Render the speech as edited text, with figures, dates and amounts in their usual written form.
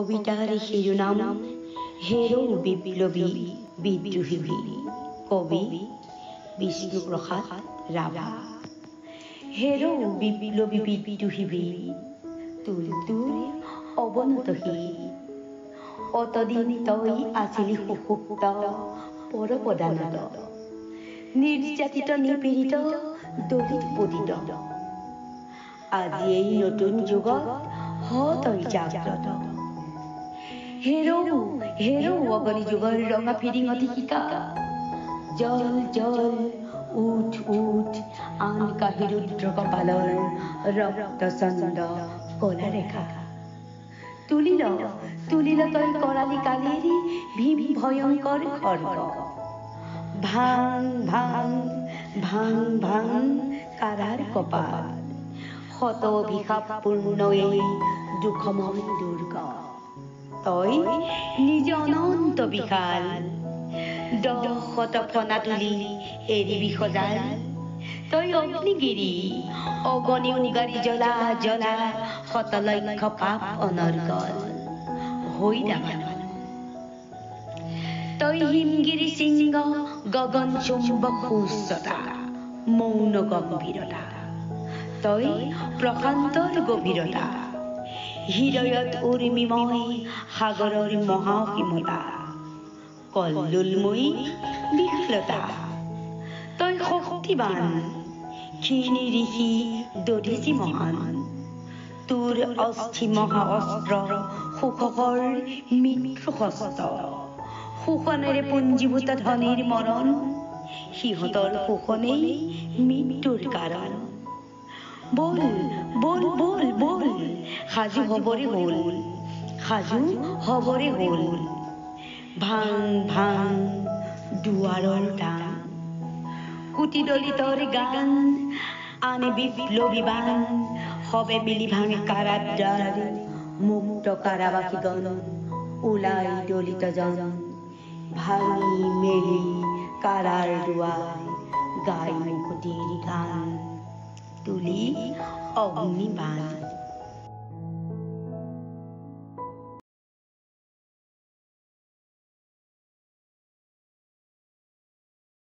কবিতাৰ শিৰোনাম হেৰো বিপ্লবী বিদ্ৰোহী কবি বিষ্ণুপ্ৰসাদ ৰাভা। হেৰো বিপ্লবী বিদ্ৰোহী তুল তুল অবনতহীন, অতদিন তই আছিলি সুসুপ্ত পৰপদানত, নিৰ্যাতিত নিপীড়িত দলিত পতিত। আজি এই নতুন যুগত তই জাগ্ৰত। হেৰৌ হেৰৌ অগণি যুগৰ ৰঙা ফিৰিঙতি শিকা, জল জল উঠ উঠ আন কাহি ৰুদ্ৰ কপালৰ ৰক্ত চন্দ কলা ৰেখা। তুলিল তুলিল তই কৰালি কালিৰ ভীম ভয়ংকৰ খৰ্গ। ভাং ভাং ভাং ভাং কাৰাৰ কপাল, শত অভিশাপ পূৰ্ণ এই দুখময় দুৰ্গ। তই নিজে অনন্ত বিশাল, 10 ফনা তুলি এৰিবি সজাল। তই অগ্নিগিৰি অগণি উগাৰি জ্বলা জ্বলা, শতলক্ষ পাপ অনৰ্গল হৈ নামানো। তই হিমগিৰি সিংহ গগন চুম্বক উচ্চতা, মৌন গম্ভীৰতা। তই প্ৰশান্তৰ গভীৰতা, হৃদয়ত উৰ্মিময় সাগৰৰ মহাসীমতা, কল্লোলময়ী বিশালতা। তই শক্তিবান ক্ষীণী ঋষি দধিচি মহান, তোৰ অস্থি মহা অস্ত্ৰ শোষকৰ মৃত্যুহস্ত। শোষণেৰে পুঞ্জীভূত ধনীৰ মৰণ, সিহঁতৰ শোষণেই মৃত্যুৰ কাৰণ। বল বল বল বল সাজু হবৰে হ'ল, সাজু হবৰে হ'ল। ভাং ভাং দুৱাৰৰ টান, কোটি দলিতৰ গান, আনে বিপ্লৱী বান। সবে মিলি ভাঙে কাৰাদ্বাৰ, মুক্ত কাৰাবাসীগণ ওলাই দলিত জন। ভাঙি মেলি কাৰাৰ দুৱাৰ, গাই মুকুতিৰ গান, তুলি অগ্নিবাণ।